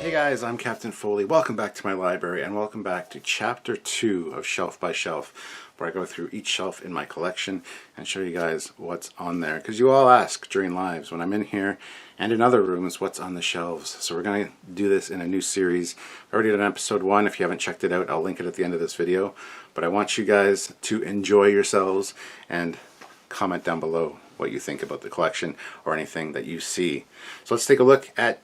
Hey guys, I'm Captain Foley. Welcome back to my library and welcome back to Chapter 2 of Shelf by Shelf, where I go through each shelf in my collection and show you guys what's on there. Because you all ask during lives when I'm in here and in other rooms what's on the shelves. So we're going to do this in a new series. I already did episode 1. If you haven't checked it out, I'll link it at the end of this video. But I want you guys to enjoy yourselves and comment down below what you think about the collection or anything that you see. So let's take a look at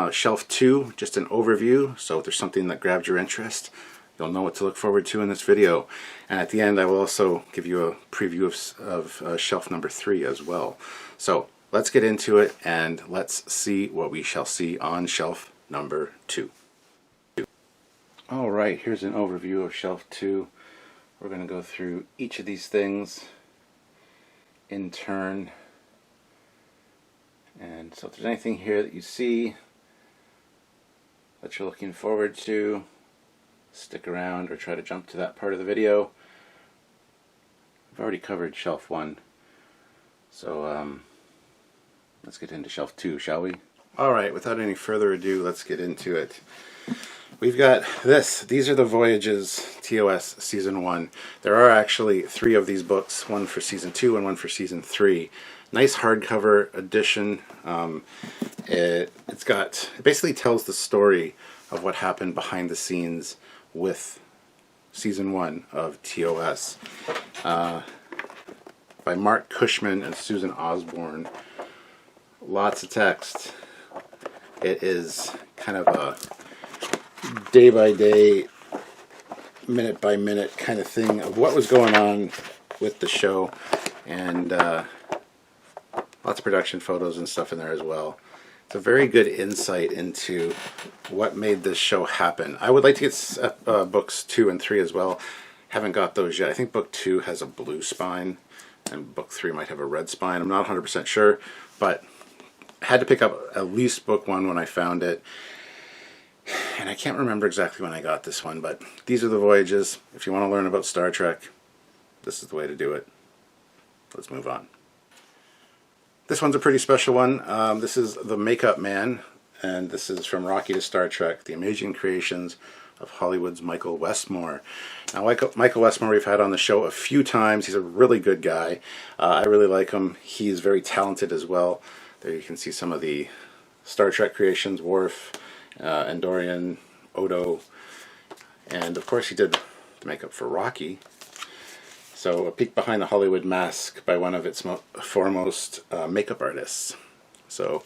Shelf 2, just an overview, so if there's something that grabbed your interest, you'll know what to look forward to in this video. And at the end I will also give you a preview of Shelf number 3 as well. So let's get into it and let's see what we shall see on Shelf number 2. Alright, here's an overview of Shelf 2. We're going to go through each of these things in turn. And so if there's anything here that you see that you're looking forward to, stick around or try to jump to that part of the video. I've already covered Shelf 1, so let's get into Shelf 2, shall we? Alright, without any further ado, let's get into it. We've got this. These are the Voyages TOS Season 1. There are actually 3 of these books, one for Season 2 and one for Season 3. Nice hardcover edition. It basically tells the story of what happened behind the scenes with Season 1 of TOS by Mark Cushman and Susan Osborne. Lots of text. It is kind of a day by day, minute by minute kind of thing of what was going on with the show, and lots of production photos and stuff in there as well. It's a very good insight into what made this show happen. I would like to get books 2 and 3 as well. Haven't got those yet. I think book 2 has a blue spine and book 3 might have a red spine. I'm not 100% sure, but I had to pick up at least book 1 when I found it. And I can't remember exactly when I got this one, but these are the Voyages. If you want to learn about Star Trek, this is the way to do it. Let's move on. This one's a pretty special one. This is The Makeup Man, and this is From Rocky to Star Trek, The Amazing Creations of Hollywood's Michael Westmore. Now, Michael Westmore we've had on the show a few times. He's a really good guy. I really like him. He's very talented as well. There you can see some of the Star Trek creations, Worf, Andorian, Odo, and of course he did the makeup for Rocky. So a peek behind the Hollywood mask by one of its foremost makeup artists. So,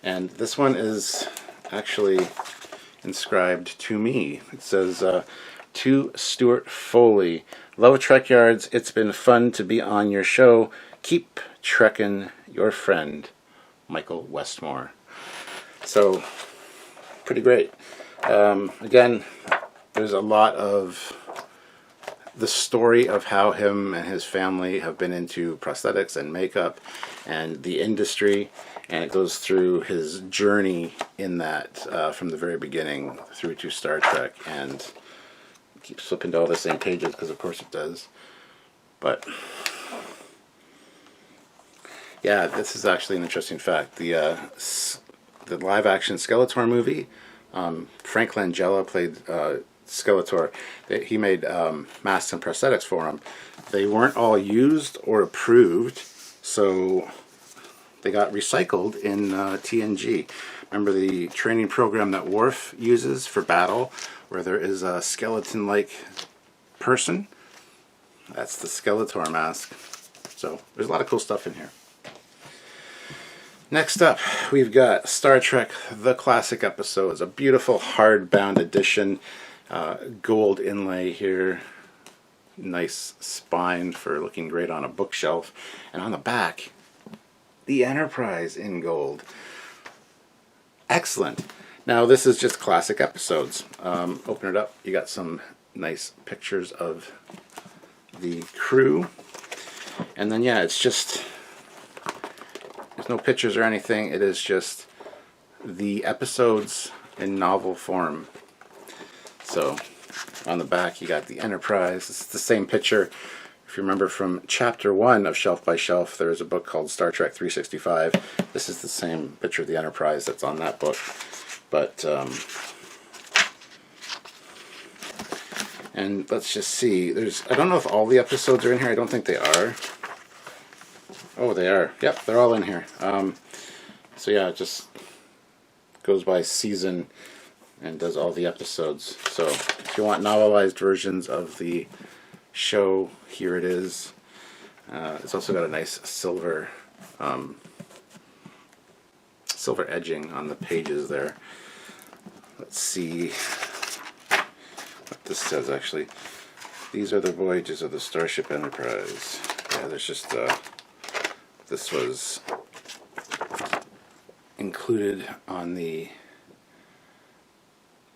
and this one is actually inscribed to me. It says, to Stuart Foley, love Trekyards, it's been fun to be on your show. Keep trekking, your friend, Michael Westmore. So, pretty great. Again, there's a lot of the story of how him and his family have been into prosthetics and makeup and the industry, and it goes through his journey in that from the very beginning through to Star Trek, and keeps flipping to all the same pages because of course it does. But yeah, this is actually an interesting fact. The live-action Skeletor movie, Frank Langella played Skeletor. He made masks and prosthetics for him. They weren't all used or approved, so they got recycled in TNG. Remember the training program that Worf uses for battle, where there is a skeleton-like person? That's the Skeletor mask. So there's a lot of cool stuff in here. Next up, we've got Star Trek The Classic Episodes, a beautiful hardbound edition. Gold inlay here, nice spine for looking great on a bookshelf, and on the back, the Enterprise in gold. Excellent. Now this is just classic episodes. Open it up, you got some nice pictures of the crew, and then yeah, it's just, there's no pictures or anything, it is just the episodes in novel form. So on the back you got the Enterprise. It's the same picture. If you remember from Chapter 1 of Shelf by Shelf, there is a book called Star Trek 365. This is the same picture of the Enterprise that's on that book. But and let's just see. I don't know if all the episodes are in here. I don't think they are. Oh, they are. Yep, they're all in here. So yeah, it just goes by season and does all the episodes. So if you want novelized versions of the show, here it is. It's also got a nice silver edging on the pages there. Let's see what this says actually. These are the voyages of the Starship Enterprise. Yeah, there's just this was included on the,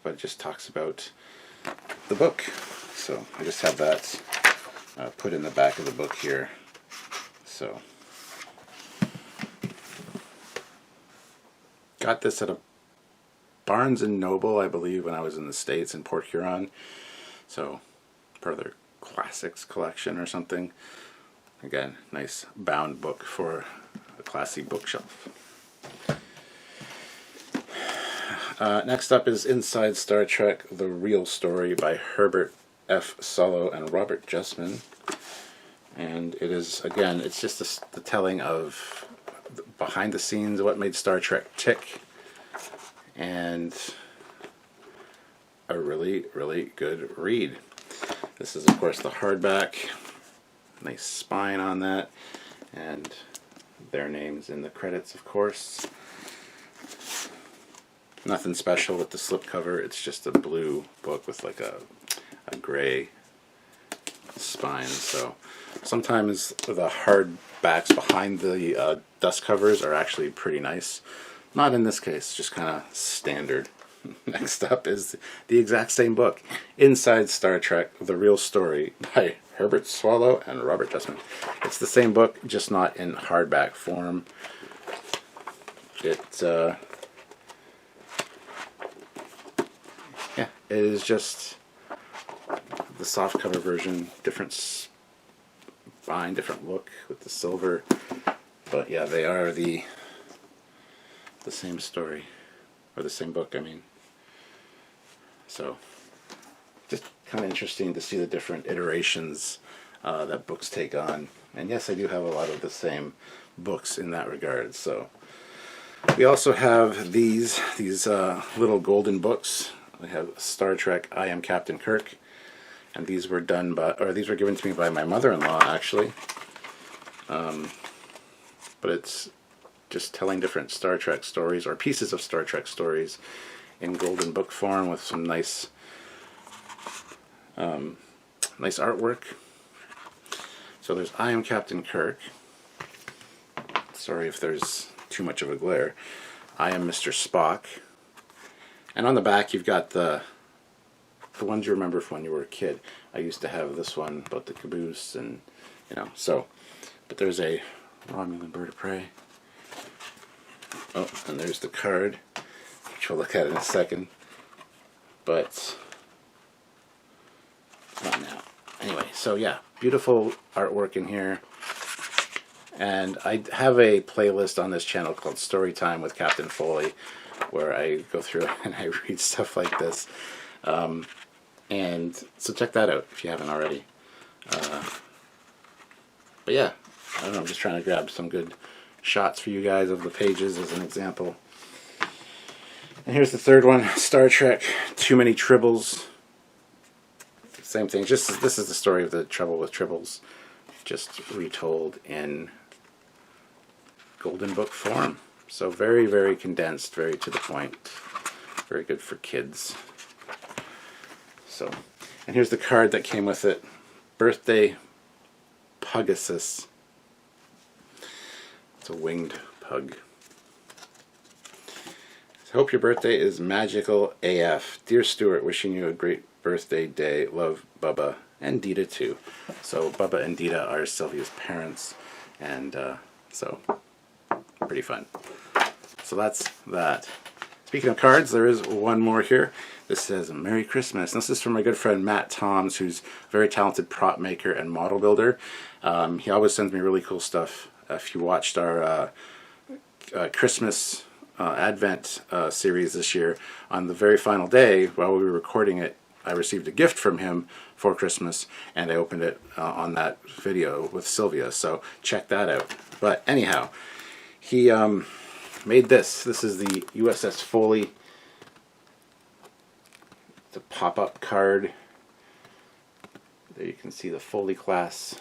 but it just talks about the book. So I just have that put in the back of the book here. So got this at a Barnes and Noble, I believe, when I was in the States in Port Huron. So part of their classics collection or something. Again, nice bound book for a classy bookshelf. Next up is Inside Star Trek: The Real Story by Herbert F. Solow and Robert Justman. And it is, again, it's just the telling of behind the scenes of what made Star Trek tick. And a really, really good read. This is, of course, the hardback. Nice spine on that. And their names in the credits, of course. Nothing special with the slipcover. It's just a blue book with like a gray spine. So sometimes the hardbacks behind the dust covers are actually pretty nice. Not in this case, just kind of standard. Next up is the exact same book, Inside Star Trek: The Real Story by Herbert Solow and Robert Justman. It's the same book, just not in hardback form. It is just the softcover version, different spine, different look with the silver. But yeah, they are the same story, or the same book, I mean. So, just kind of interesting to see the different iterations that books take on. And yes, I do have a lot of the same books in that regard. So, we also have these little golden books. We have Star Trek: I Am Captain Kirk, and these were given to me by my mother-in-law, actually. But it's just telling different Star Trek stories, or pieces of Star Trek stories, in golden book form with some nice artwork. So there's I Am Captain Kirk. Sorry if there's too much of a glare. I Am Mr. Spock. And on the back you've got the ones you remember from when you were a kid. I used to have this one about the caboose, and so. But there's a Romulan bird of prey. Oh, and there's the card, which we'll look at in a second. But not now. Anyway, so yeah, beautiful artwork in here. And I have a playlist on this channel called Storytime with Captain Foley, where I go through and I read stuff like this. And so check that out if you haven't already. But yeah, I don't know, I'm just trying to grab some good shots for you guys of the pages as an example. And here's the third one, Star Trek: Too Many Tribbles. Same thing, this is the story of the trouble with tribbles, just retold in golden book form. So very, very condensed, very to the point, very good for kids. So, and here's the card that came with it, Birthday Pugasus. It's a winged pug. So, hope your birthday is magical AF. Dear Stuart, wishing you a great birthday day. Love, Bubba and Dita too. So Bubba and Dita are Sylvia's parents, and so pretty fun. So that's that. Speaking of cards, there is one more here. This says Merry Christmas. And this is from my good friend Matt Toms, who's a very talented prop maker and model builder. He always sends me really cool stuff. If you watched our Christmas Advent series this year. On the very final day, while we were recording it, I received a gift from him for Christmas, and I opened it on that video with Sylvia, so check that out. But anyhow, he made this. This is the USS Foley. It's a pop-up card. There you can see the Foley class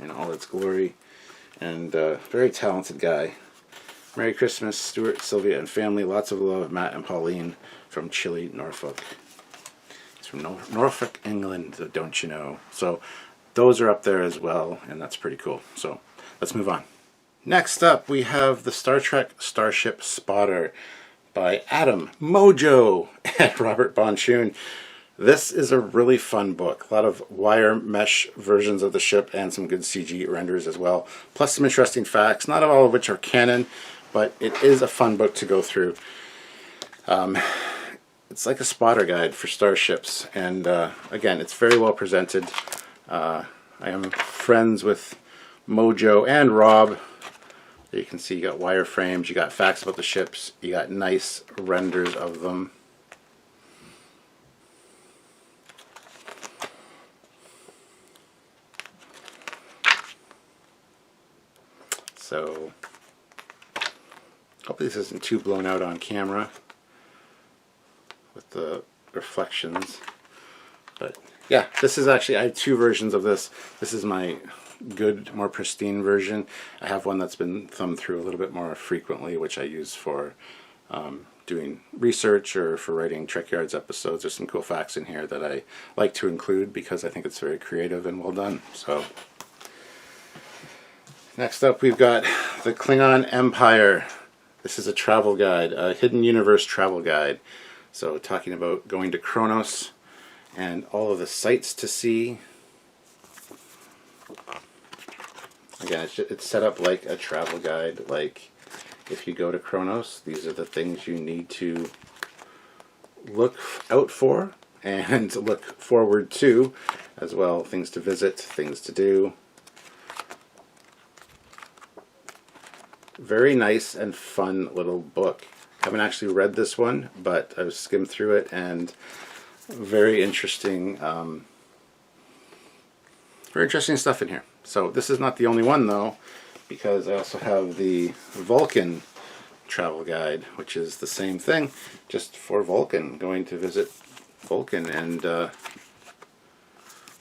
in all its glory. And very talented guy. Merry Christmas, Stuart, Sylvia, and family. Lots of love, Matt and Pauline from Chile, Norfolk. It's from Norfolk, England, don't you know? So those are up there as well, and that's pretty cool. So let's move on. Next up, we have the Star Trek Starship Spotter by Adam Mojo and Robert Bonchoon. This is a really fun book. A lot of wire mesh versions of the ship and some good CG renders as well. Plus some interesting facts, not all of which are canon, but it is a fun book to go through. It's like a spotter guide for starships, and again, it's very well presented. I am friends with Mojo and Rob. You can see you got wireframes, you got facts about the ships, you got nice renders of them. So, hopefully this isn't too blown out on camera with the reflections. But yeah, this is actually, I have two versions of this. This is my good, more pristine version. I have one that's been thumbed through a little bit more frequently, which I use for doing research or for writing Trekyards episodes. There's some cool facts in here that I like to include because I think it's very creative and well done. So. Next up, we've got the Klingon Empire. This is a travel guide, a hidden universe travel guide. So talking about going to Kronos and all of the sights to see. Again, it's set up like a travel guide. Like if you go to Kronos, these are the things you need to look out for and look forward to as well. Things to visit, things to do. Very nice and fun little book. Haven't actually read this one, but I've skimmed through it, and very interesting stuff in here. So this is not the only one though, because I also have the Vulcan travel guide, which is the same thing, just for Vulcan, going to visit Vulcan. And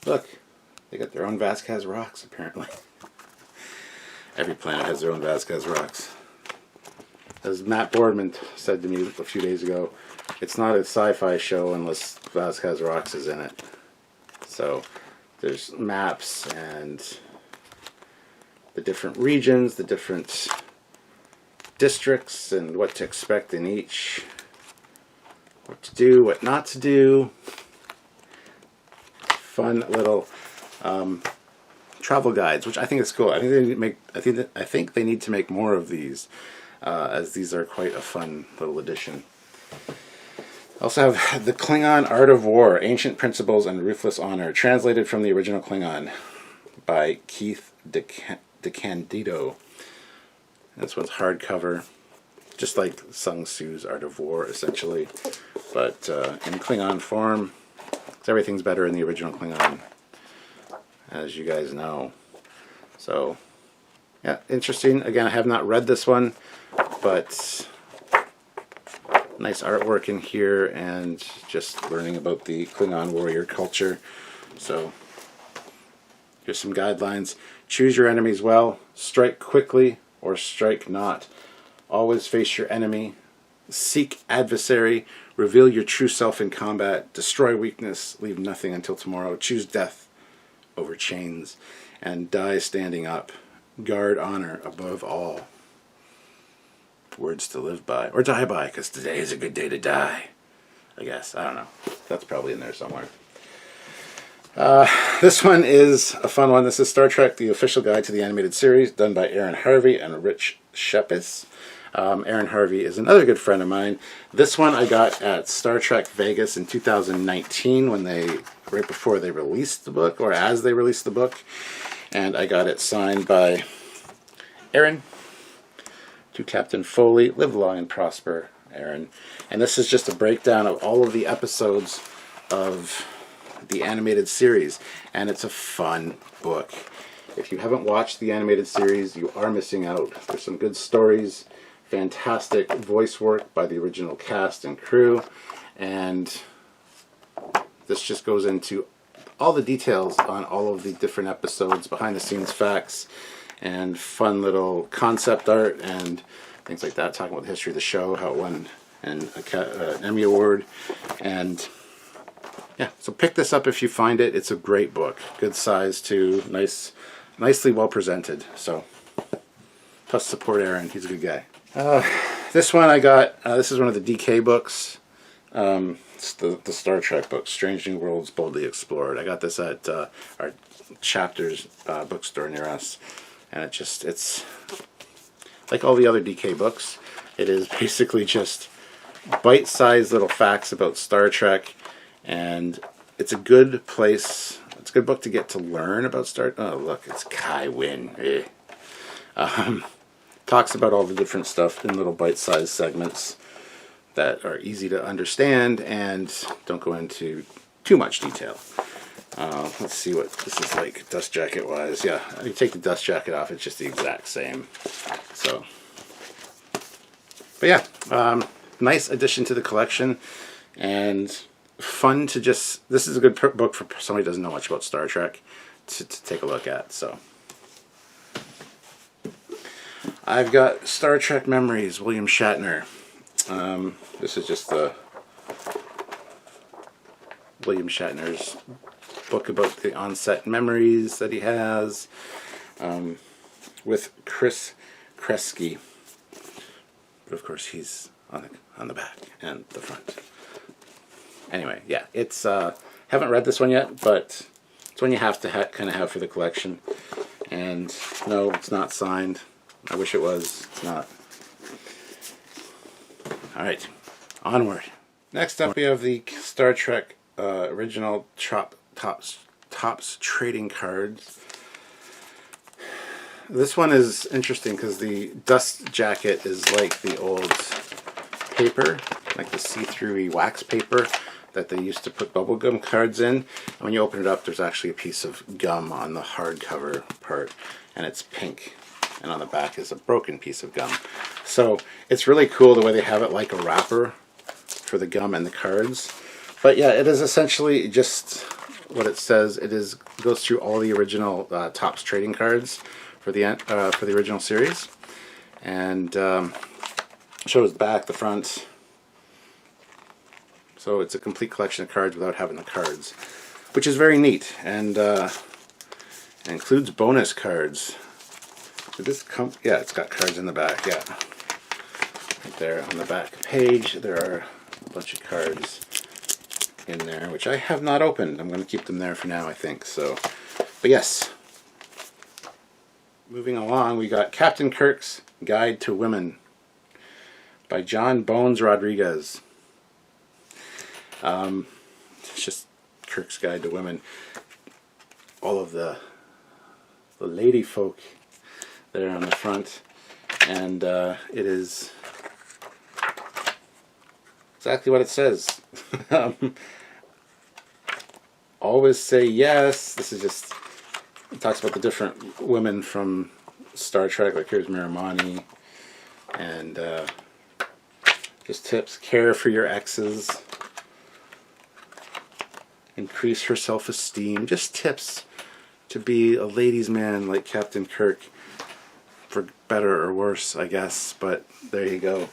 look, they got their own Vasquez rocks apparently. Every planet has their own Vasquez rocks. As Matt Boardman said to me a few days ago, it's not a sci-fi show unless Vasquez rocks is in it. So there's maps and the different regions, the different districts, and what to expect in each. What to do, what not to do. Fun little travel guides, which I think is cool. I think they need to make. I think they need to make more of these, as these are quite a fun little addition. I also have the Klingon Art of War: Ancient Principles and Ruthless Honor, translated from the original Klingon by Keith DeCandido. This one's hardcover, just like Sun Tzu's Art of War, essentially, but in Klingon form. Everything's better in the original Klingon, as you guys know. So, yeah, interesting. Again, I have not read this one, but nice artwork in here and just learning about the Klingon warrior culture. So, here's some guidelines. Choose your enemies well. Strike quickly or strike not. Always face your enemy. Seek adversary. Reveal your true self in combat. Destroy weakness. Leave nothing until tomorrow. Choose death over chains. And die standing up. Guard honor above all. Words to live by. Or die by, because today is a good day to die. I guess. I don't know. That's probably in there somewhere. This one is a fun one. This is Star Trek, the official guide to the animated series, done by Aaron Harvey and Rich Shepis. Aaron Harvey is another good friend of mine. This one I got at Star Trek Vegas in 2019 when right before they released the book, or as they released the book. And I got it signed by Aaron, To Captain Foley, live long and prosper, Aaron. And this is just a breakdown of all of the episodes of the animated series. And it's a fun book. If you haven't watched the animated series, you are missing out. There's some good stories, fantastic voice work by the original cast and crew, and this just goes into all the details on all of the different episodes, behind the scenes facts, and fun little concept art and things like that, talking about the history of the show, how it won an Emmy Award. And yeah, so pick this up if you find it. It's a great book. Good size too. Nicely well presented. So, plus support Aaron. He's a good guy. This one I got, this is one of the DK books. It's the Star Trek book, Strange New Worlds Boldly Explored. I got this at our Chapters bookstore near us. And it's like all the other DK books. It is basically just bite-sized little facts about Star Trek. And it's a good place. It's a good book to get to learn about Star Trek. Oh, look, it's Kai Wynn. Talks about all the different stuff in little bite-sized segments that are easy to understand and don't go into too much detail. Let's see what this is like dust jacket wise. Yeah, you take the dust jacket off, it's just the exact same. So, but yeah, nice addition to the collection and fun to just, this is a good book for somebody who doesn't know much about Star Trek to take a look at. So, I've got Star Trek Memories, William Shatner. This is just the William Shatner's book about the on-set memories that he has, with Chris Kresge. But of course, he's on the back and the front. Anyway, yeah, it's haven't read this one yet, but it's one you have to kind of have for the collection. And no, it's not signed. I wish it was. It's not. All right, onward. Next up, we have the Star Trek original Topps trading cards. This one is interesting because the dust jacket is like the old paper, like the see-through wax paper that they used to put bubblegum cards in. And when you open it up, there's actually a piece of gum on the hardcover part, and it's pink. And on the back is a broken piece of gum. So it's really cool the way they have it like a wrapper for the gum and the cards. But yeah, it is essentially just what it says. It goes through all the original Topps trading cards for the original series, and shows the back, the front. So it's a complete collection of cards without having the cards, which is very neat, and includes bonus cards. Did this come? Yeah, it's got cards in the back. Yeah, right there on the back page, there are a bunch of cards in there, which I have not opened. I'm going to keep them there for now, I think. So, but yes. Moving along, we got Captain Kirk's Guide to Women by John Bones Rodriguez. It's just Kirk's Guide to Women. All of the lady folk there on the front, and it is exactly what it says. Always say yes. This is just, it talks about the different women from Star Trek, like here's Miramani, and just tips: care for your exes, increase her self-esteem, just tips to be a ladies' man like Captain Kirk, for better or worse, I guess, but there you go.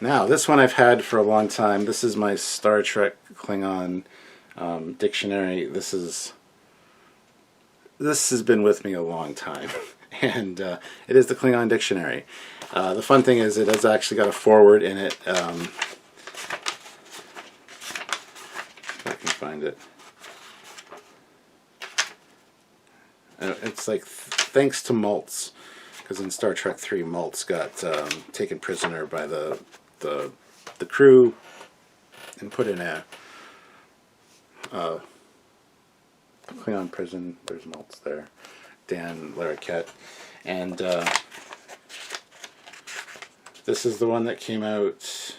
Now, this one I've had for a long time. This is my Star Trek Klingon dictionary. This has been with me a long time, and it is the Klingon dictionary. The fun thing is it has actually got a foreword in it. If I can find it. It's like, thanks to Maltz, because in Star Trek 3, Maltz got taken prisoner by the crew and put in a Klingon prison. There's Maltz there, Dan Larroquette, and This is the one that came out,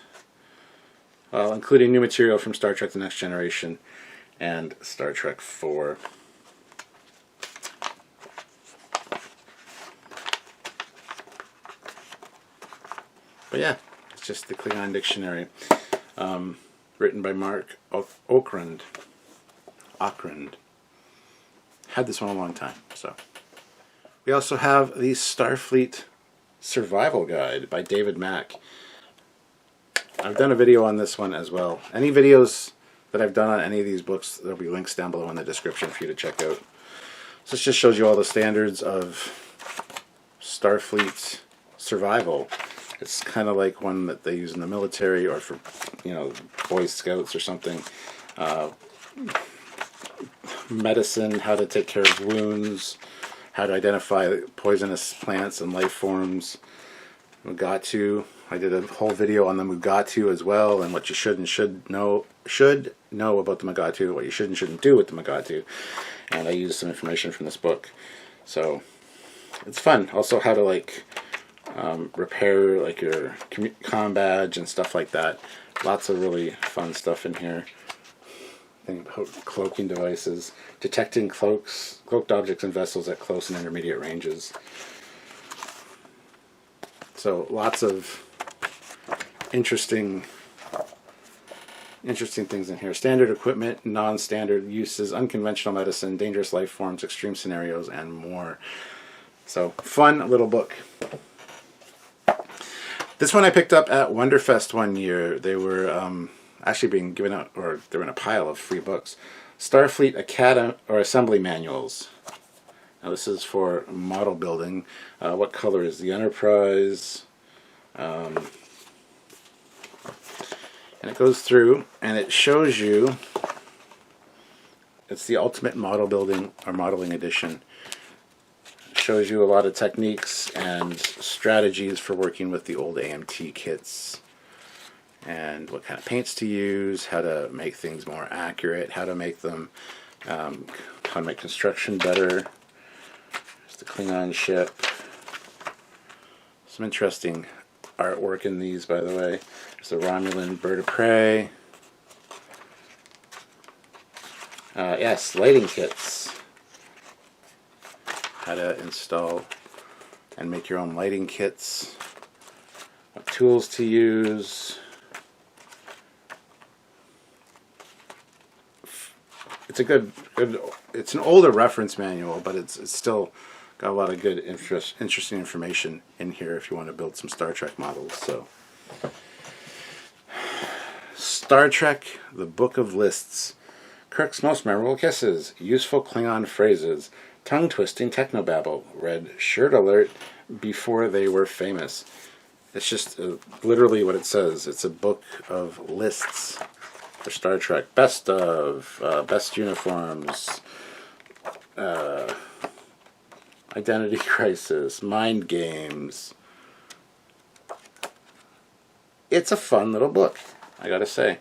well, including new material from Star Trek The Next Generation and Star Trek 4. But yeah, it's just the Klingon dictionary, written by Mark Okrand. Had this one a long time. So we also have the Starfleet Survival Guide by David Mack. I've done a video on this one as well. Any videos that I've done on any of these books, there'll be links down below in the description for you to check out. So this just shows you all the standards of Starfleet survival. It's kind of like one that they use in the military or for, you know, Boy Scouts or something. Medicine, how to take care of wounds, how to identify poisonous plants and life forms. Mugatu. I did a whole video on the Mugatu as well, and what you should know about the Mugatu, what you should and shouldn't do with the Mugatu. And I used some information from this book, so it's fun. Also, how to like repair like your comm badge and stuff like that. Lots of really fun stuff in here. Cloaking devices, detecting cloaked objects and vessels at close and intermediate ranges. So lots of interesting things in here. Standard equipment, non-standard uses, unconventional medicine, dangerous life forms, extreme scenarios, and more. So fun little book. This one I picked up at Wonderfest one year. They were actually being given out, or they're in a pile of free books. Starfleet Academy or Assembly Manuals. Now this is for model building. What color is the Enterprise? And it goes through and it shows you, it's the Ultimate Model Building or Modeling Edition. It shows you a lot of techniques and strategies for working with the old AMT kits. And what kind of paints to use, how to make things more accurate, how to make them, how to make construction better. There's the Klingon ship. Some interesting artwork in these, by the way. There's the Romulan bird of prey. Yes, lighting kits. How to install and make your own lighting kits. What tools to use. It's a good. It's an older reference manual, but it's still got a lot of good, interesting information in here if you want to build some Star Trek models. So, Star Trek: The Book of Lists. Kirk's most memorable kisses, useful Klingon phrases, tongue-twisting technobabble. Read shirt alert before they were famous. It's just literally what it says. It's a book of lists for Star Trek. Best of, best uniforms, identity crisis, mind games. It's a fun little book, I gotta say.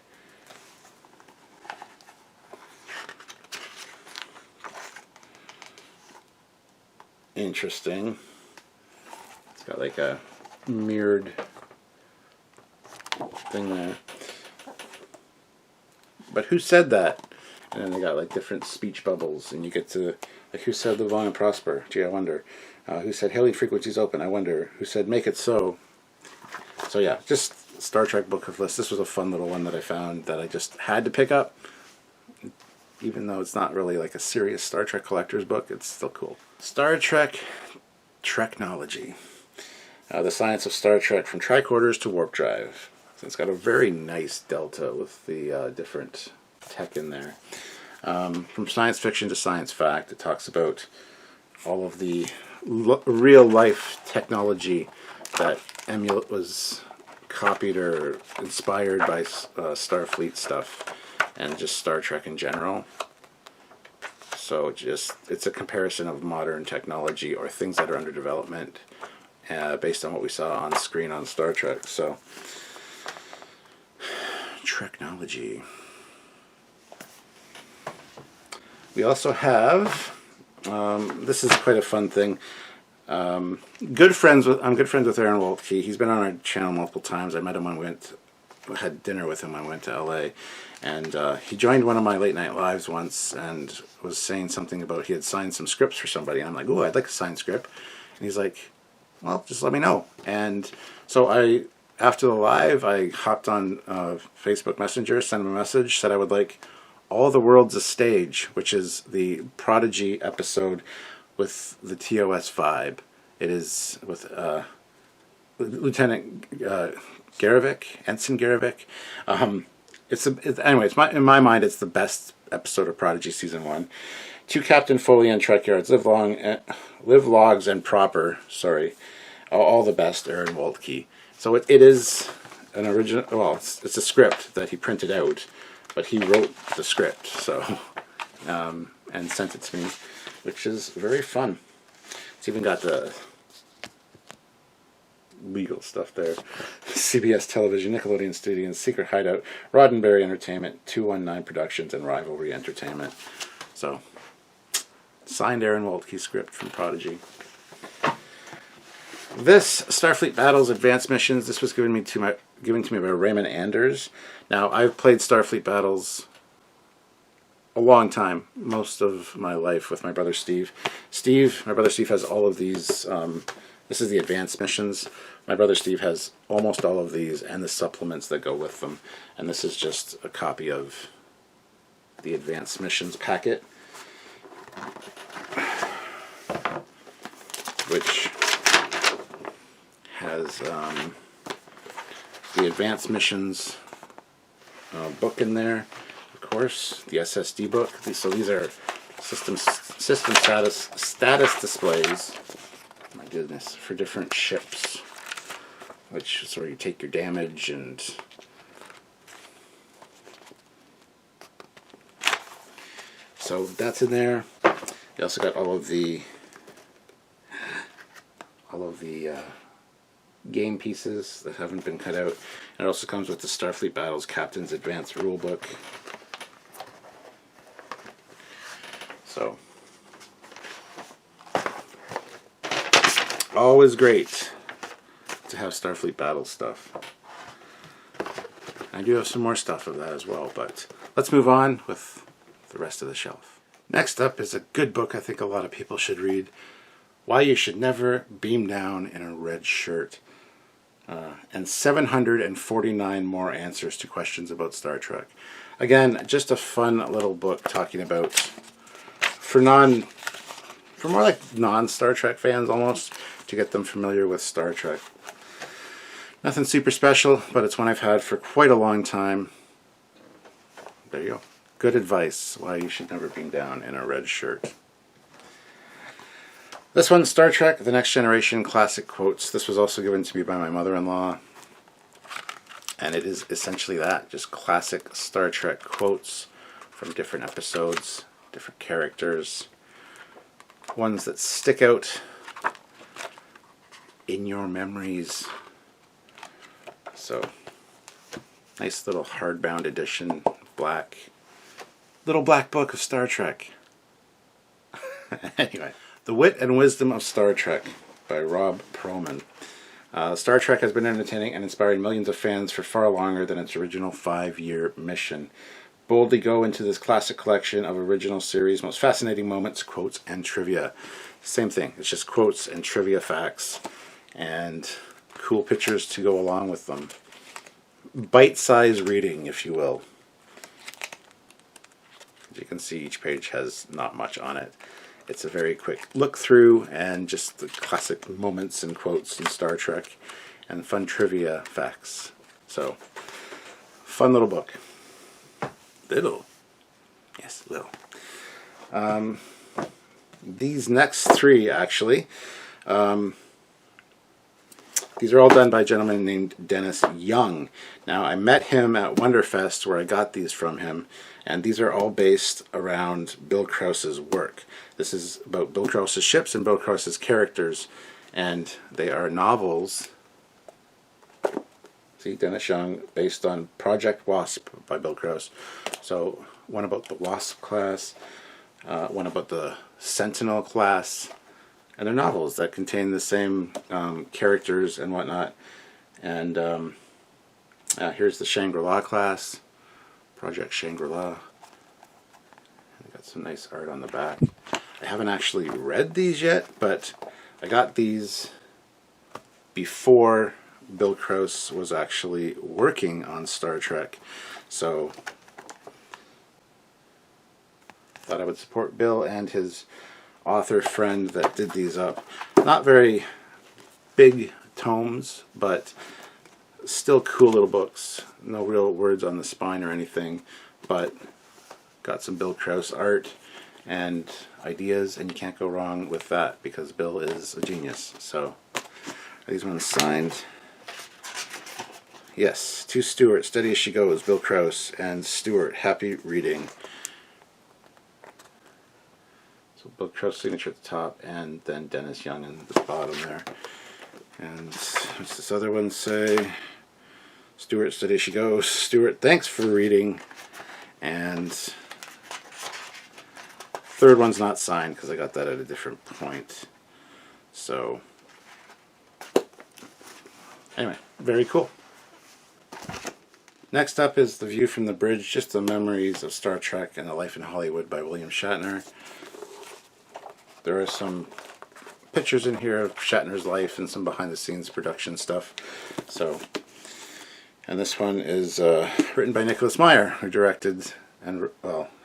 Interesting. It's got like a mirrored thing there. But who said that? And then they got like different speech bubbles, and you get to like, who said live on and prosper? Gee, I wonder. Who said hailing frequencies open? I wonder. Who said make it so? So yeah, just Star Trek Book of Lists. This was a fun little one that I found that I just had to pick up. Even though it's not really like a serious Star Trek collector's book, it's still cool. Star Trek Treknology. The Science of Star Trek from Tricorders to Warp Drive. So it's got a very nice delta with the different tech in there. From science fiction to science fact, it talks about all of the real-life technology that was copied or inspired by Starfleet stuff and just Star Trek in general. So it's a comparison of modern technology or things that are under development based on what we saw on screen on Star Trek. So, Treknology. We also have, this is quite a fun thing, I'm good friends with Aaron Waltke. He's been on our channel multiple times. I met him when had dinner with him when I went to LA, and he joined one of my late night lives once and was saying something about he had signed some scripts for somebody. And I'm like, "Ooh, I'd like a signed script," and he's like, "Well, just let me know." And so after the live, I hopped on Facebook Messenger, sent him a message, said I would like All the World's a Stage, which is the Prodigy episode with the TOS vibe. It is with Lieutenant Ensign Garevic. Anyway, in my mind, it's the best episode of Prodigy Season 1. To Captain Foley and Trekyards, live logs and proper, all the best, Aaron Waltke. So it is an original, well, it's a script that he printed out, but he wrote the script, so, and sent it to me, which is very fun. It's even got the legal stuff there. CBS Television, Nickelodeon Studios, Secret Hideout, Roddenberry Entertainment, 219 Productions, and Rivalry Entertainment. So, signed Aaron Waltke script from Prodigy. This Starfleet Battles Advanced Missions. This was given to me by Raymond Anders. Now, I've played Starfleet Battles a long time, most of my life, with my brother Steve. My brother Steve has all of these. This is the Advanced Missions. My brother Steve has almost all of these and the supplements that go with them. And this is just a copy of the Advanced Missions packet, which has the Advanced Missions book in there, of course, the SSD book. So these are system status displays. My goodness, for different ships, which is where you take your damage, and so that's in there. You also got all of the game pieces that haven't been cut out. And it also comes with the Starfleet Battles Captain's Advanced Rulebook. So, always great to have Starfleet Battles stuff. I do have some more stuff of that as well, but let's move on with the rest of the shelf. Next up is a good book I think a lot of people should read. Why You Should Never Beam Down in a Red Shirt. And 749 more answers to questions about Star Trek. Again, just a fun little book talking about, for more like non-Star Trek fans almost, to get them familiar with Star Trek. Nothing super special, but it's one I've had for quite a long time. There you go. Good advice. Why You Should Never Beam Down in a Red Shirt. This one's Star Trek, The Next Generation Classic Quotes. This was also given to me by my mother-in-law. And it is essentially that, just classic Star Trek quotes from different episodes, different characters. Ones that stick out in your memories. So, nice little hardbound edition, little black book of Star Trek. Anyway. The Wit and Wisdom of Star Trek by Rob Perlman. Star Trek has been entertaining and inspiring millions of fans for far longer than its original 5-year mission. Boldly go into this classic collection of original series' most fascinating moments, quotes, and trivia. Same thing, it's just quotes and trivia facts and cool pictures to go along with them. Bite-sized reading, if you will. As you can see, each page has not much on it. It's a very quick look through and just the classic moments and quotes in Star Trek and fun trivia facts. So, fun little book. Little. Yes, little. These next three, actually, these are all done by a gentleman named Dennis Young. Now, I met him at Wonderfest where I got these from him, and these are all based around Bill Krause's work. This is about Bill Krause's ships and Bill Krause's characters, and they are novels. See, Dennis Young, based on Project Wasp by Bill Krause. So, one about the Wasp class, one about the Sentinel class, and they're novels that contain the same characters and whatnot. And here's the Shangri-La class, Project Shangri-La. Got some nice art on the back. I haven't actually read these yet, but I got these before Bill Krause was actually working on Star Trek, so thought I would support Bill and his author friend that did these up. Not very big tomes, but still cool little books. No real words on the spine or anything, but got some Bill Krause art and ideas, and you can't go wrong with that because Bill is a genius. So, are these ones signed? Yes, to Stuart, Steady as She Goes, Bill Krause, and Stuart, happy reading. So Bill Krause signature at the top, and then Dennis Young in the bottom there. And what's this other one say? Stuart, Steady as She Goes. Stuart, thanks for reading. And third one's not signed because I got that at a different point. So, anyway, very cool. Next up is The View from the Bridge, just the memories of Star Trek and the Life in Hollywood by William Shatner. There are some pictures in here of Shatner's life and some behind the scenes production stuff. So, and this one is written by Nicholas Meyer, who directed and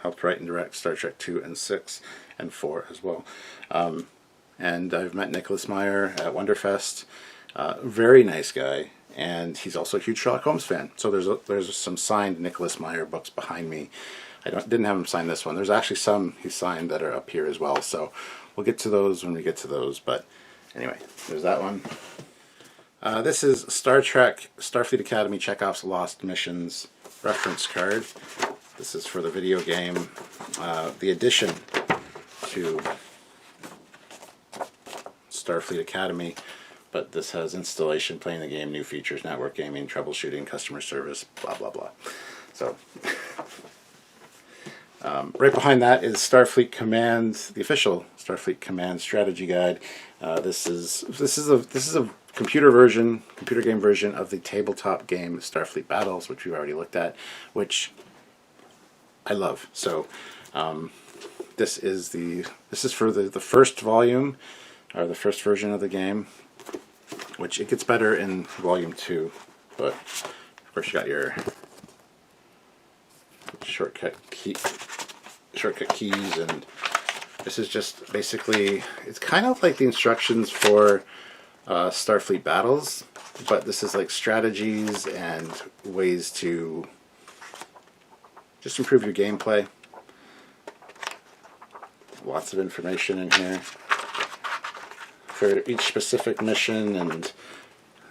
helped write and direct Star Trek 2 and 6 and 4 as well. And I've met Nicholas Meyer at Wonderfest. Very nice guy, and he's also a huge Sherlock Holmes fan. So there's some signed Nicholas Meyer books behind me. I didn't have him sign this one. There's actually some he signed that are up here as well. So we'll get to those when we get to those. But anyway, there's that one. This is Star Trek Starfleet Academy Chekhov's Lost Missions reference card. This is for the video game, the addition to Starfleet Academy, but this has installation, playing the game, new features, network gaming, troubleshooting, customer service, blah blah blah. So right behind that is Starfleet Command, the official Starfleet Command strategy guide. This is a computer game version of the tabletop game Starfleet Battles, which we've already looked at, which I love. So this is for the first volume, or the first version of the game, which it gets better in volume 2, but of course you got your shortcut keys, and this is just basically, it's kind of like the instructions for Starfleet Battles, but this is like strategies and ways to just improve your gameplay. Lots of information in here for each specific mission and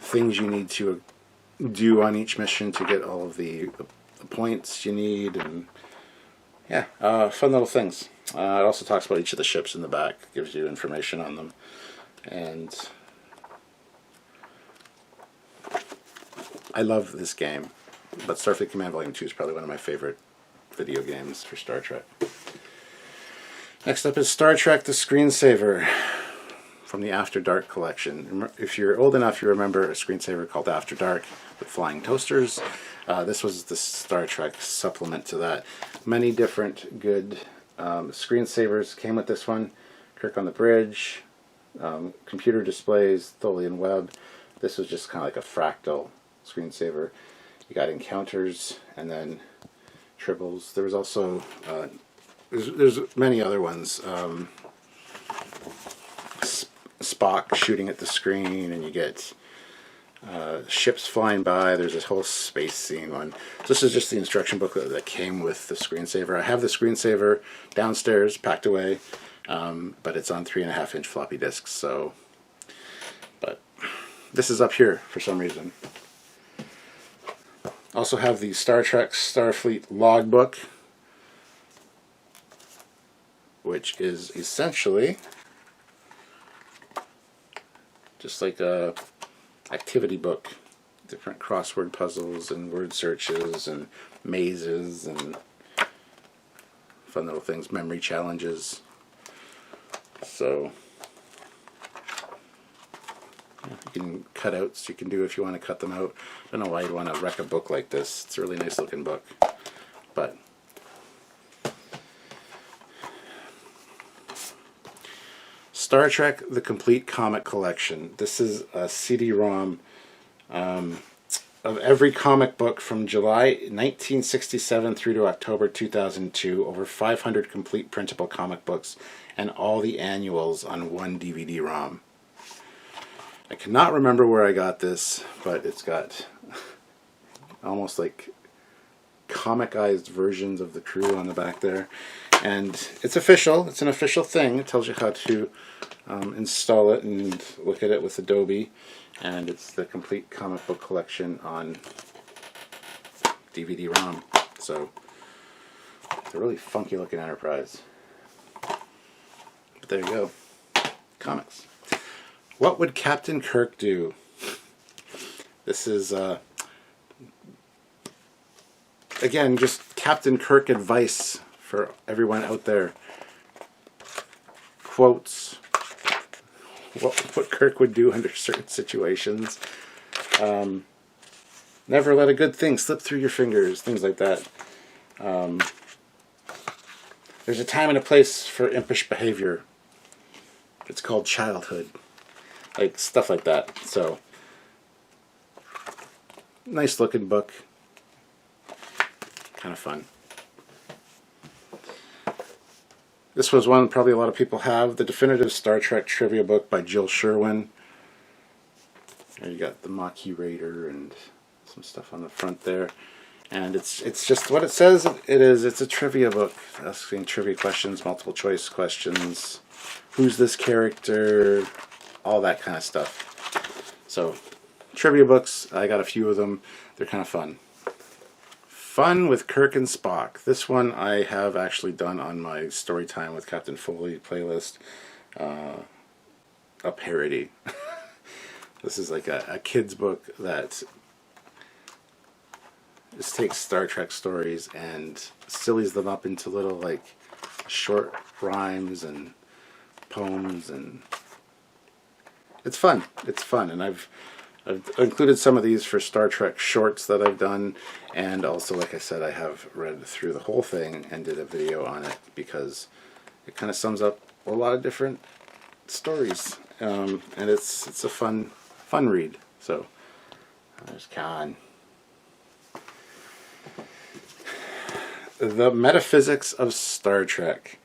things you need to do on each mission to get all of the points you need, and yeah, fun little things. It also talks about each of the ships in the back, gives you information on them, and I love this game. But Starfleet Command Volume 2 is probably one of my favorite video games for Star Trek. Next up is Star Trek The Screensaver from the After Dark collection. If you're old enough, you remember a screensaver called After Dark with flying toasters. This was the Star Trek supplement to that. Many different good screensavers came with this one. Kirk on the Bridge, computer displays, Tholian Web. This was just kind of like a fractal screensaver. You got encounters and then tribbles. There was also there's many other ones. Spock shooting at the screen, and you get ships flying by. There's this whole space scene one. This is just the instruction booklet that came with the screensaver. I have the screensaver downstairs, packed away, but it's on 3.5-inch floppy disks. So, but this is up here for some reason. Also have the Star Trek Starfleet logbook, which is essentially just like a activity book, different crossword puzzles and word searches and mazes and fun little things, memory challenges. So You can cut out, so you can do if you want to cut them out. I don't know why you'd want to wreck a book like this. It's a really nice looking book. But Star Trek: The Complete Comic Collection. This is a CD-ROM of every comic book from July 1967 through to October 2002. Over 500 complete printable comic books and all the annuals on one DVD-ROM. I cannot remember where I got this, but it's got almost like comicized versions of the crew on the back there. And it's official. It's an official thing. It tells you how to install it and look at it with Adobe. And it's the complete comic book collection on DVD-ROM. So it's a really funky looking enterprise. But there you go. Comics. What would Captain Kirk do? This is, again, just Captain Kirk advice for everyone out there. Quotes. What Kirk would do under certain situations. Never let a good thing slip through your fingers. Things like that. There's a time and a place for impish behavior. It's called childhood. Like, stuff like that. So, nice looking book. Kind of fun. This was one probably a lot of people have. The Definitive Star Trek Trivia Book by Jill Sherwin. And you got the Maquis Raider and some stuff on the front there. And it's just what it says it is. It's a trivia book. Asking trivia questions, multiple choice questions. Who's this character? All that kind of stuff. So, trivia books, I got a few of them. They're kind of fun. Fun with Kirk and Spock. This one I have actually done on my Storytime with Captain Foley playlist. A parody. This is like a kid's book that just takes Star Trek stories and sillies them up into little like short rhymes and poems, and it's fun. It's fun, and I've included some of these for Star Trek shorts that I've done, and also, like I said, I have read through the whole thing and did a video on it because it kind of sums up a lot of different stories, and it's a fun read. So there's Khan. The Metaphysics of Star Trek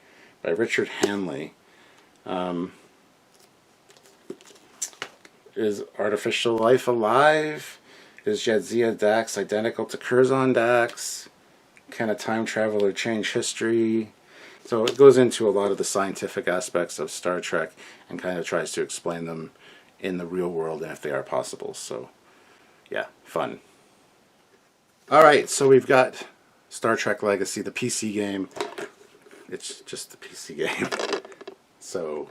by Richard Hanley. Is artificial life alive? Is Jadzia Dax identical to Curzon Dax? Can a time traveler change history? So it goes into a lot of the scientific aspects of Star Trek and kind of tries to explain them in the real world and if they are possible. So yeah, fun. Alright, so we've got Star Trek Legacy, the PC game. It's just the PC game. So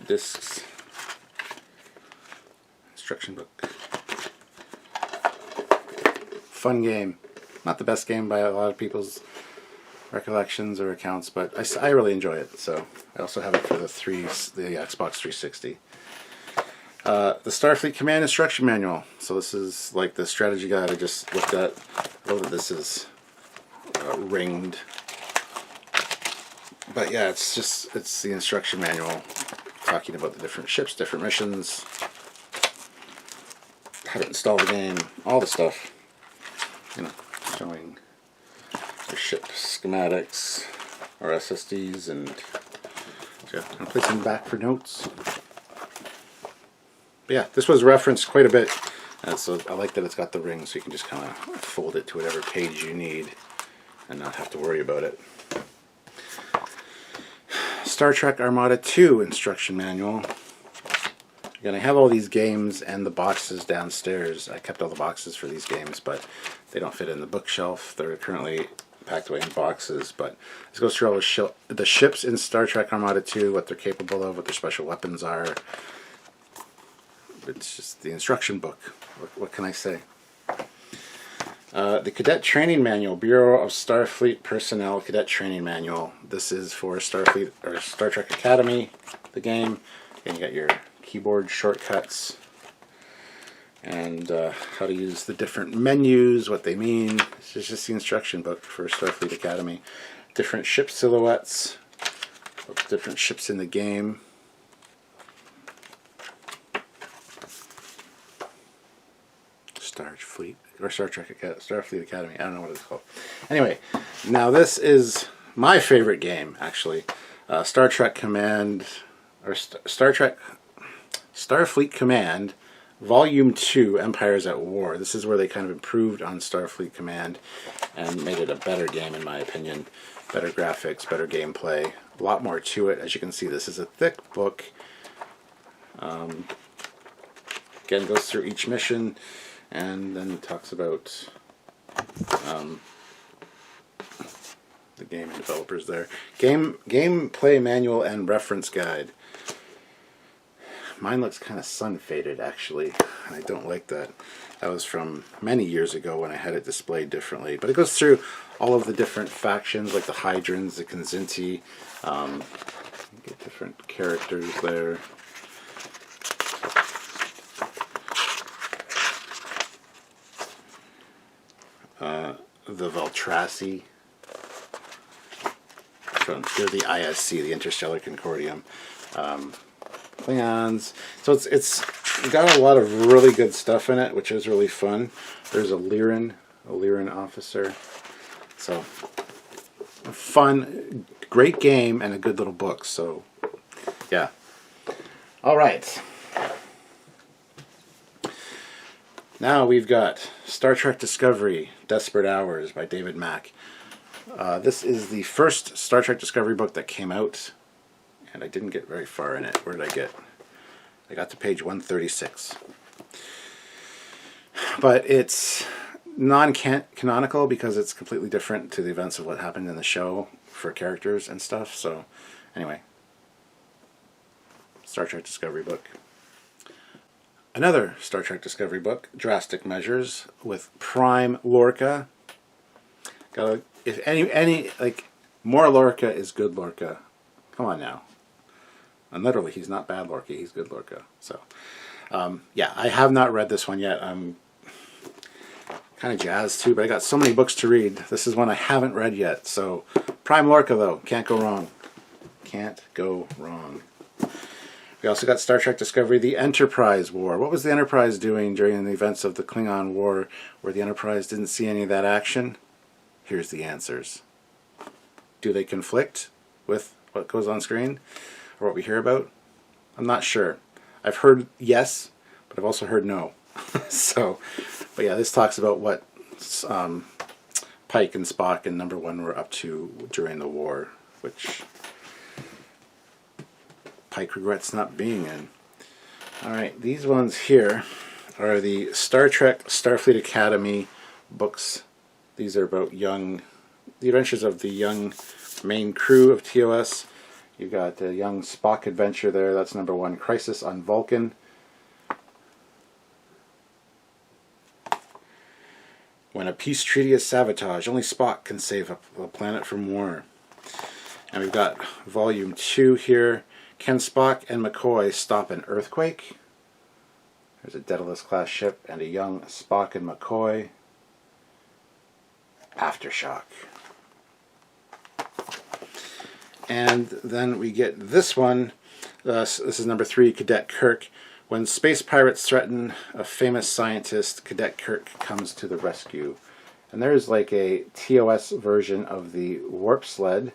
discs, instruction book. Fun game. Not the best game by a lot of people's recollections or accounts, but I really enjoy it. So I also have it for the Xbox 360. The Starfleet Command Instruction Manual. So this is like the strategy guide I just looked at. I know that this is ringed, but yeah, it's the instruction manual talking about the different ships, different missions, how to install the game, all the stuff. You know, showing your ship schematics, or SSDs, and so yeah, I'm placing them back for notes. But yeah, this was referenced quite a bit, and so I like that it's got the ring, so you can just kind of fold it to whatever page you need and not have to worry about it. Star Trek Armada 2 instruction manual. Again, I have all these games and the boxes downstairs. I kept all the boxes for these games, but they don't fit in the bookshelf. They're currently packed away in boxes, but this goes through all the ships in Star Trek Armada 2, what they're capable of, what their special weapons are. It's just the instruction book. What can I say? The Cadet Training Manual, Bureau of Starfleet Personnel Cadet Training Manual. This is for Starfleet or Star Trek Academy, the game. And you got your keyboard shortcuts and how to use the different menus, what they mean. This is just the instruction book for Starfleet Academy. Different ship silhouettes, different ships in the game. Starfleet or Starfleet Academy. I don't know what it's called. Anyway, now this is my favorite game, actually. Star Trek Command or Starfleet Command, Volume 2, Empires at War. This is where they kind of improved on Starfleet Command and made it a better game, in my opinion. Better graphics, better gameplay, a lot more to it. As you can see, this is a thick book. Again, goes through each mission. And then talks about the game developers there. Gameplay manual and reference guide. Mine looks kind of sun-faded, actually. I don't like that. That was from many years ago when I had it displayed differently. But it goes through all of the different factions, like the Hydrons, the Kzinti. Get different characters there. The Valtrassi. They're the ISC, the Interstellar Concordium. Klingons. So it's got a lot of really good stuff in it, which is really fun. There's a Lyran officer. So fun, great game, and a good little book. So yeah. All right. Now we've got Star Trek Discovery, Desperate Hours by David Mack. This is the first Star Trek Discovery book that came out, and I didn't get very far in it. Where did I get? I got to page 136. But it's non-canonical because it's completely different to the events of what happened in the show for characters and stuff. So anyway, Star Trek Discovery book. Another Star Trek Discovery book, Drastic Measures, with Prime Lorca. If any like more Lorca is good Lorca. Come on now. And literally, he's not bad Lorca, he's good Lorca. So, yeah, I have not read this one yet. I'm kind of jazzed too, but I got so many books to read. This is one I haven't read yet. So, Prime Lorca though, can't go wrong. Can't go wrong. We also got Star Trek Discovery, The Enterprise War. What was the Enterprise doing during the events of the Klingon War where the Enterprise didn't see any of that action? Here's the answers. Do they conflict with what goes on screen or what we hear about? I'm not sure. I've heard yes, but I've also heard no. So, but yeah, this talks about what Pike and Spock and Number One were up to during the war, which Pike regrets not being in. Alright, these ones here are the Star Trek Starfleet Academy books. These are about the adventures of the young main crew of TOS. You've got a young Spock adventure there. That's Number One, Crisis on Vulcan. When a peace treaty is sabotaged, only Spock can save a planet from war. And we've got Volume 2 here. Can Spock and McCoy stop an earthquake? There's a Daedalus class ship and a young Spock and McCoy. Aftershock. And then we get this one. This is Number 3, Cadet Kirk. When space pirates threaten a famous scientist, Cadet Kirk comes to the rescue. And there's like a TOS version of the warp sled,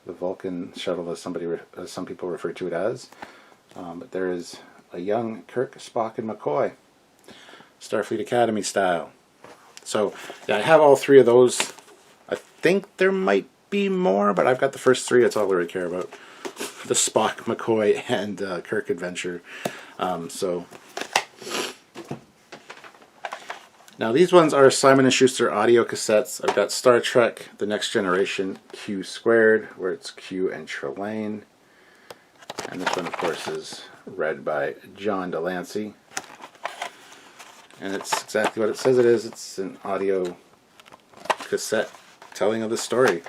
the Vulcan shuttle, as some people refer to it as. But there is a young Kirk, Spock, and McCoy, Starfleet Academy style. So yeah, I have all three of those. I think there might be more, but I've got the first three. That's all I really care about. The Spock, McCoy, and Kirk adventure. So now these ones are Simon & Schuster audio cassettes. I've got Star Trek, The Next Generation, Q Squared, where it's Q and Trelane. And this one, of course, is read by John Delancey. And it's exactly what it says it is. It's an audio cassette telling of the story,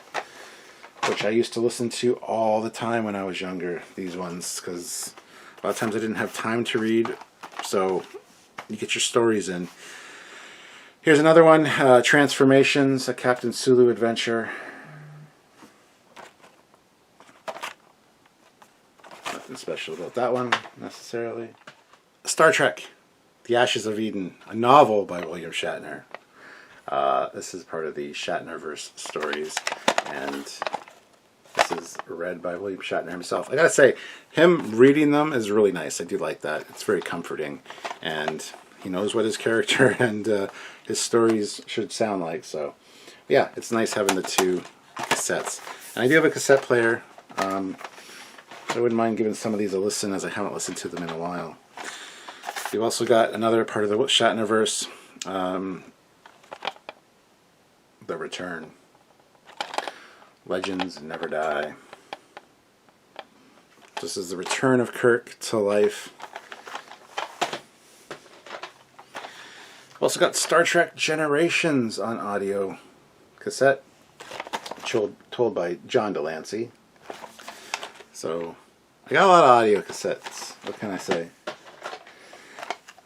which I used to listen to all the time when I was younger, these ones, because a lot of times I didn't have time to read, so you get your stories in. Here's another one, Transformations, a Captain Sulu adventure. Nothing special about that one, necessarily. Star Trek, The Ashes of Eden, a novel by William Shatner. This is part of the Shatnerverse stories, and this is read by William Shatner himself. I gotta say, him reading them is really nice. I do like that. It's very comforting, and he knows what his character and his stories should sound like. So, yeah, it's nice having the two cassettes. And I do have a cassette player. So I wouldn't mind giving some of these a listen, as I haven't listened to them in a while. You've also got another part of the Shatnerverse, The Return. Legends never die. This is the return of Kirk to life. Also got Star Trek Generations on audio cassette, told by John Delancey. So I got a lot of audio cassettes. What can I say?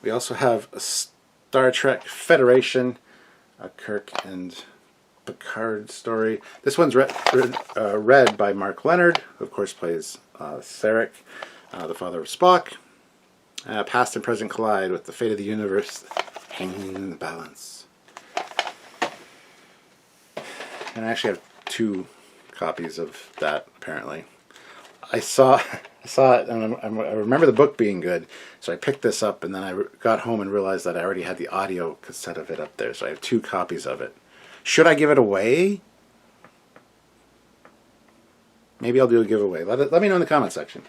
We also have a Star Trek Federation, a Kirk and Picard story. This one's read by Mark Leonard, who of course plays Sarek, the father of Spock. Past and present collide with the fate of the universe hanging in the balance. And I actually have 2 copies of that, apparently. I saw it, and I remember the book being good, so I picked this up, and then I got home and realized that I already had the audio cassette of it up there, so I have 2 copies of it. Should I give it away? Maybe I'll do a giveaway. Let me know in the comment section.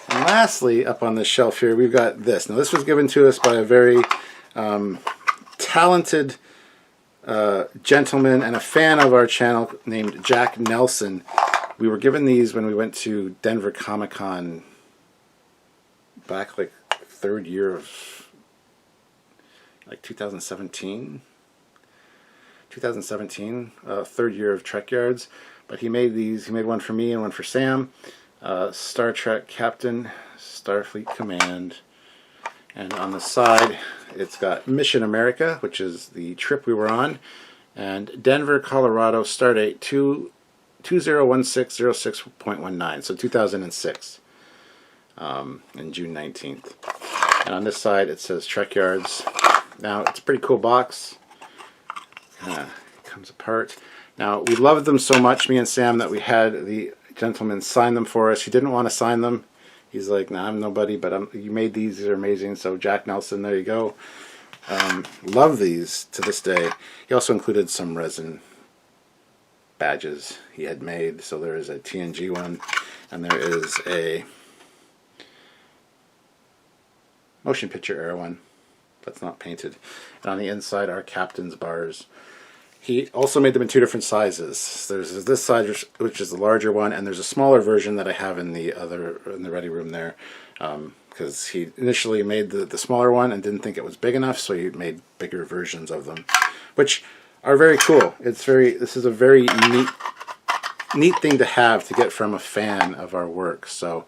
And lastly, up on this shelf here, we've got this. Now, this was given to us by a very talented gentleman and a fan of our channel named Jack Nelson. We were given these when we went to Denver Comic-Con back like 3rd year of like 2017. 3rd year of Trekyards. But he made these. He made one for me and one for Sam. Star Trek Captain, Starfleet Command. And on the side, it's got Mission America, which is the trip we were on, and Denver, Colorado, Stardate 201606.19, so 2006, and June 19th. And on this side, it says Trekyards. Now, it's a pretty cool box. Comes apart. Now, we loved them so much, me and Sam, that we had the gentleman sign them for us. He didn't want to sign them. He's like, nah, I'm nobody, but you made these. These are amazing. So Jack Nelson, there you go. Love these to this day. He also included some resin badges he had made. So there is a TNG one, and there is a motion picture era one that's not painted. And on the inside are captain's bars. He also made them in 2 different sizes. There's this size, which is the larger one, and there's a smaller version that I have in the ready room there, because he initially made the smaller one and didn't think it was big enough, so he made bigger versions of them, which are very cool. This is a very neat thing to have to get from a fan of our work. So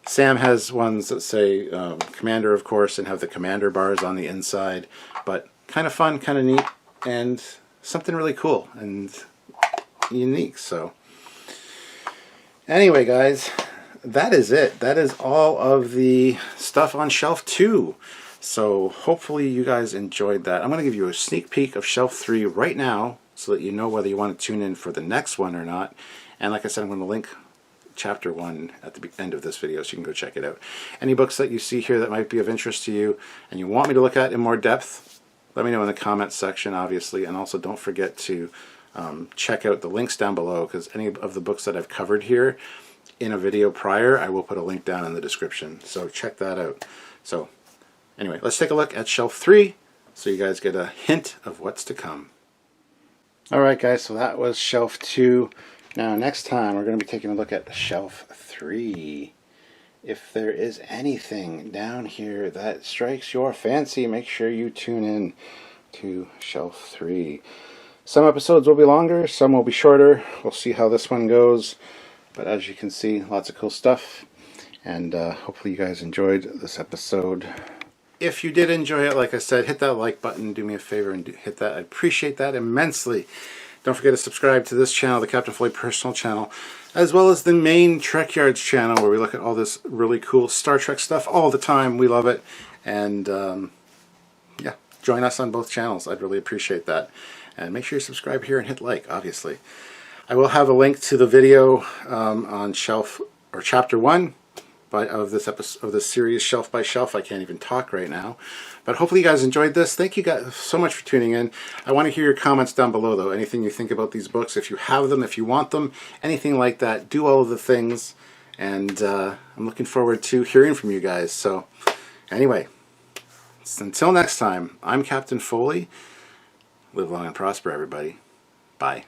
Sam has ones that say Commander, of course, and have the Commander bars on the inside, but kind of fun, kind of neat, and something really cool and unique. So anyway, guys, that is it. That is all of the stuff on shelf 2. So hopefully you guys enjoyed that. I'm going to give you a sneak peek of shelf 3 right now so that you know whether you want to tune in for the next one or not. And like I said, I'm going to link chapter 1 at the end of this video so you can go check it out. Any books that you see here that might be of interest to you and you want me to look at in more depth, let me know in the comments section, obviously, and also don't forget to check out the links down below, because any of the books that I've covered here in a video prior, I will put a link down in the description, so check that out. So anyway, let's take a look at shelf 3 so you guys get a hint of what's to come. Alright guys, so that was shelf 2. Now next time we're going to be taking a look at shelf 3. If there is anything down here that strikes your fancy, make sure you tune in to shelf 3. Some episodes will be longer, some will be shorter. We'll see how this one goes. But as you can see, lots of cool stuff. And hopefully you guys enjoyed this episode. If you did enjoy it, like I said, hit that like button. Do me a favor and hit that. I appreciate that immensely. Don't forget to subscribe to this channel, the Captain Foley personal channel, as well as the main Trekyards channel, where we look at all this really cool Star Trek stuff all the time. We love it. And yeah, join us on both channels. I'd really appreciate that. And make sure you subscribe here and hit like, obviously. I will have a link to the video on shelf or chapter 1 of this episode of this series, Shelf by Shelf. I can't even talk right now, but hopefully you guys enjoyed this. Thank you guys so much for tuning in. I want to hear your comments down below, though. Anything you think about these books, if you have them, if you want them, anything like that. Do all of the things, and I'm looking forward to hearing from you guys. So anyway, until next time, I'm Captain Foley. Live long and prosper, everybody. Bye.